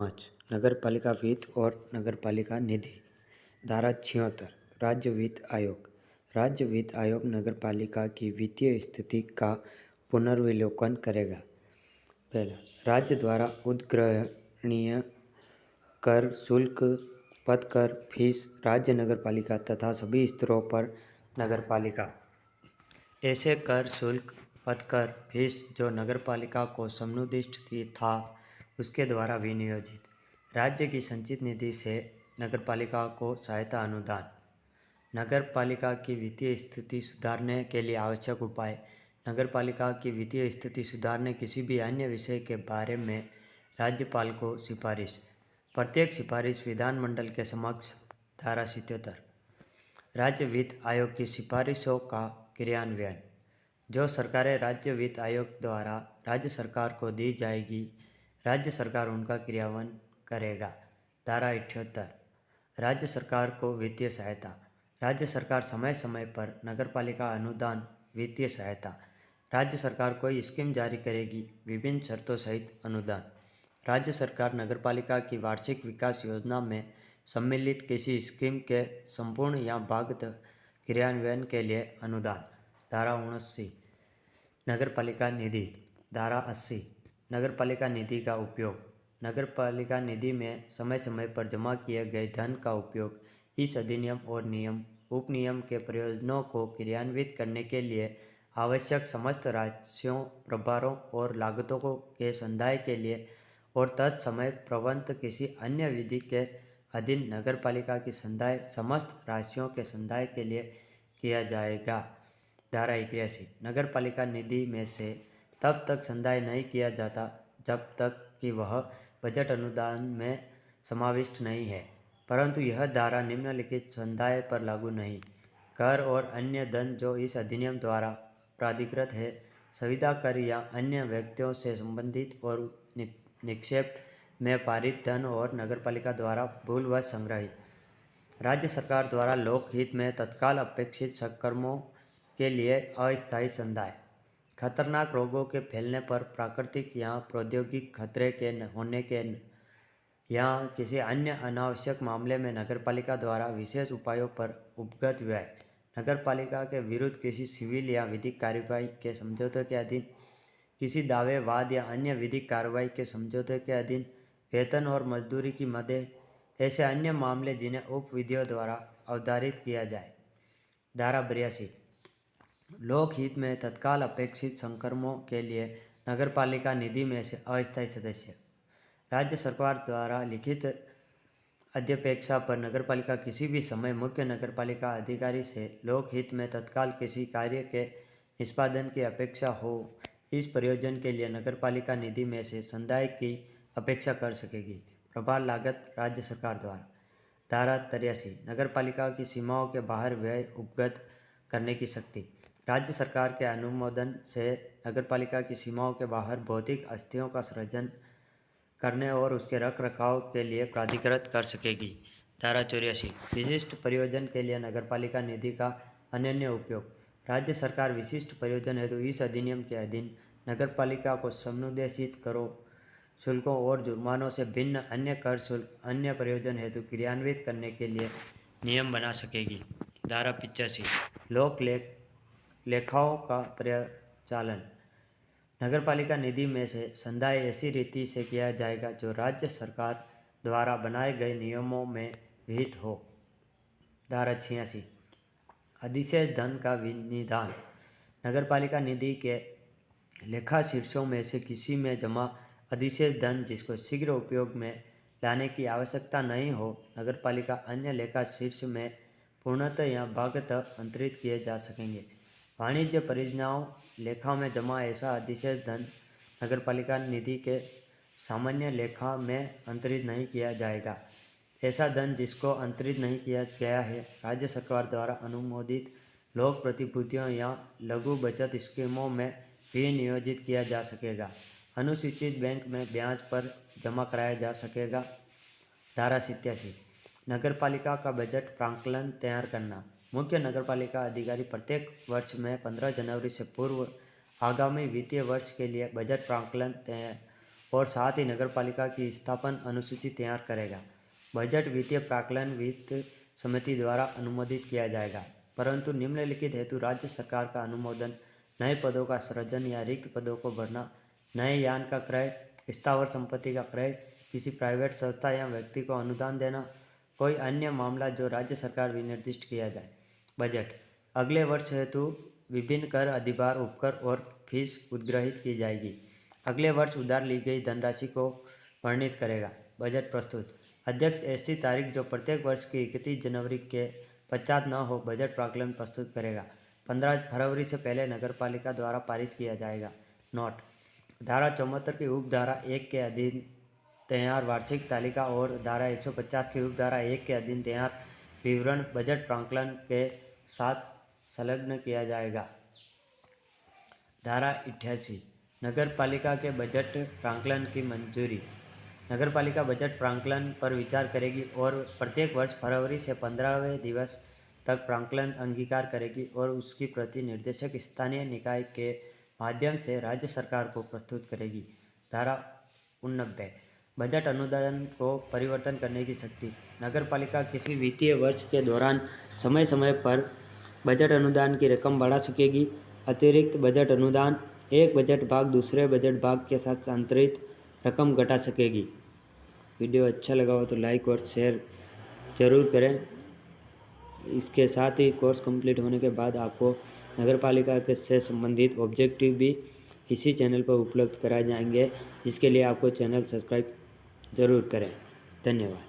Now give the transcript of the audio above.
5 नगरपालिका वित्त और नगरपालिका निधि। धारा 76 राज्य वित्त आयोग। राज्य वित्त आयोग नगरपालिका की वित्तीय स्थिति का पुनर्विलोकन करेगा। पहला, राज्य द्वारा उद्ग्रहणीय कर, शुल्क, पद कर, फीस राज्य नगरपालिका तथा सभी स्तरों पर नगरपालिका ऐसे कर, शुल्क, पद कर, फीस जो नगरपालिका को समुद्दिष्ट था उसके द्वारा विनियोजित राज्य की संचित निधि से नगरपालिका को सहायता अनुदान। नगरपालिका की वित्तीय स्थिति सुधारने के लिए आवश्यक उपाय। नगरपालिका की वित्तीय स्थिति सुधारने किसी भी अन्य विषय के बारे में राज्यपाल को सिफारिश। प्रत्येक सिफारिश विधानमंडल के समक्ष। धारा 77 राज्य वित्त आयोग की सिफारिशों का क्रियान्वयन। जो सरकारें राज्य वित्त आयोग द्वारा राज्य सरकार को दी जाएगी, राज्य सरकार उनका क्रियान्वयन करेगा। धारा 78 राज्य सरकार को वित्तीय सहायता। राज्य सरकार समय समय पर नगरपालिका अनुदान, वित्तीय सहायता। राज्य सरकार कोई स्कीम जारी करेगी, विभिन्न शर्तों सहित अनुदान। राज्य सरकार नगरपालिका की वार्षिक विकास योजना में सम्मिलित किसी स्कीम के संपूर्ण या भागतः क्रियान्वयन के लिए अनुदान। धारा 79 नगरपालिका निधि। धारा 80 नगरपालिका निधि का उपयोग। नगरपालिका निधि में समय समय पर जमा किए गए धन का उपयोग इस अधिनियम और नियम उपनियम के प्रयोजनों को क्रियान्वित करने के लिए आवश्यक समस्त राशियों, प्रभारों और लागतों के संदाय के लिए और तत्समय प्रवृत्त किसी अन्य विधि के अधीन नगरपालिका की संदाय समस्त राशियों के संदाय के लिए किया जाएगा। धारा 81 नगरपालिका निधि में से तब तक संदाय नहीं किया जाता जब तक कि वह बजट अनुदान में समाविष्ट नहीं है, परंतु यह धारा निम्नलिखित संदाय पर लागू नहीं। कर और अन्य धन जो इस अधिनियम द्वारा प्राधिकृत है, संविदा कर या अन्य व्यक्तियों से संबंधित और निक्षेप में पारित धन और नगरपालिका द्वारा भूलवश संग्रहित। राज्य सरकार द्वारा लोकहित में तत्काल अपेक्षित सकर्मों के लिए अस्थायी संदाय। खतरनाक रोगों के फैलने पर, प्राकृतिक या प्रौद्योगिक खतरे के होने के या किसी अन्य अनावश्यक मामले में नगरपालिका द्वारा विशेष उपायों पर उपगत व्यय। नगरपालिका के विरुद्ध किसी सिविल या विधिक कार्यवाही के समझौते के अधीन, किसी दावे, वाद या अन्य विधिक कार्रवाई के समझौते के अधीन, वेतन और मजदूरी की मदेह, ऐसे अन्य मामले जिन्हें उप विधियों द्वारा अवधारित किया जाए। धारा 82 लोकहित में तत्काल अपेक्षित संकर्मों के लिए नगरपालिका निधि में से अस्थायी सदस्य। राज्य सरकार द्वारा लिखित अध्यपेक्षा पर नगरपालिका किसी भी समय मुख्य नगरपालिका अधिकारी से लोकहित में तत्काल किसी कार्य के निष्पादन की अपेक्षा हो, इस प्रयोजन के लिए नगरपालिका निधि में से संदाय की अपेक्षा कर सकेगी। प्रभार लागत राज्य सरकार द्वारा। धारा 83 नगरपालिका की सीमाओं के बाहर व्यय उपगत करने की शक्ति। राज्य सरकार के अनुमोदन से नगरपालिका की सीमाओं के बाहर भौतिक अस्थियों का सृजन करने और उसके रख रखाव के लिए प्राधिकृत कर सकेगी। धारा 84 विशिष्ट प्रयोजन के लिए नगरपालिका निधि का अनन्य उपयोग। राज्य सरकार विशिष्ट प्रयोजन हेतु इस अधिनियम के अधीन नगरपालिका को समुद्देशित करों, शुल्कों और जुर्मानों से भिन्न अन्य कर, शुल्क अन्य प्रयोजन हेतु क्रियान्वित करने के लिए नियम बना सकेगी। धारा 85 लोक लेखाओं का प्रचालन। नगरपालिका निधि में से संदाय ऐसी रीति से किया जाएगा जो राज्य सरकार द्वारा बनाए गए नियमों में विहित हो। धारा 86 अधिशेष धन का विनिधान। नगरपालिका निधि के लेखा शीर्षों में से किसी में जमा अधिशेष धन जिसको शीघ्र उपयोग में लाने की आवश्यकता नहीं हो, नगरपालिका अन्य लेखा शीर्ष में पूर्णतः या भागतः अंतरित किए जा सकेंगे। वाणिज्य परियोजनाओं लेखा में जमा ऐसा अधिशेष धन नगरपालिका निधि के सामान्य लेखा में अंतरित नहीं किया जाएगा। ऐसा धन जिसको अंतरित नहीं किया गया है, राज्य सरकार द्वारा अनुमोदित लोक प्रतिभूतियों या लघु बचत स्कीमों में भी नियोजित किया जा सकेगा। अनुसूचित बैंक में ब्याज पर जमा कराया जा सकेगा। धारा 87 नगरपालिका का बजट प्राक्कलन तैयार करना। मुख्य नगरपालिका अधिकारी प्रत्येक वर्ष में 15 जनवरी से पूर्व आगामी वित्तीय वर्ष के लिए बजट प्राक्कलन और साथ ही नगरपालिका की स्थापना अनुसूची तैयार करेगा। बजट वित्तीय प्राक्कलन वित्त समिति द्वारा अनुमोदित किया जाएगा, परंतु निम्नलिखित हेतु राज्य सरकार का अनुमोदन: नए पदों का सृजन या रिक्त पदों को भरना, नए यान का क्रय, स्थावर संपत्ति का क्रय, किसी प्राइवेट संस्था या व्यक्ति को अनुदान देना, कोई अन्य मामला जो राज्य सरकार विनिर्दिष्ट किया जाए। बजट: अगले वर्ष हेतु विभिन्न कर, अधिभार, उपकर और फीस उद्ग्रहित की जाएगी। अगले वर्ष उधार ली गई धनराशि को वर्णित करेगा। बजट प्रस्तुत: अध्यक्ष ऐसी तारीख जो प्रत्येक वर्ष की 31 जनवरी के पश्चात न हो, बजट प्राक्कलन प्रस्तुत करेगा। 15 फरवरी से पहले नगरपालिका द्वारा पारित किया जाएगा। नोट: धारा 74 की उपधारा 1 के अधीन तैयार वार्षिक तालिका और धारा 150 की उपधारा 1 के अधीन तैयार विवरण बजट प्राक्कलन के साथ संलग्न किया जाएगा। धारा 88 नगरपालिका के बजट प्राक्कलन की मंजूरी: नगरपालिका बजट प्राक्कलन पर विचार करेगी और प्रत्येक वर्ष फरवरी से 15वें दिवस तक प्राक्कलन अंगीकार करेगी और उसकी प्रति निर्देशक स्थानीय निकाय के माध्यम से राज्य सरकार को प्रस्तुत करेगी। धारा 89 बजट अनुदान को परिवर्तन करने की शक्ति: नगरपालिका किसी वित्तीय वर्ष के दौरान समय समय पर बजट अनुदान की रकम बढ़ा सकेगी। अतिरिक्त बजट अनुदान एक बजट भाग दूसरे बजट भाग के साथ संतरित रकम घटा सकेगी। वीडियो अच्छा लगा हो तो लाइक और शेयर ज़रूर करें। इसके साथ ही कोर्स कंप्लीट होने के बाद आपको नगरपालिका के से संबंधित ऑब्जेक्टिव भी इसी चैनल पर उपलब्ध कराए जाएंगे, जिसके लिए आपको चैनल सब्सक्राइब ज़रूर करें। धन्यवाद।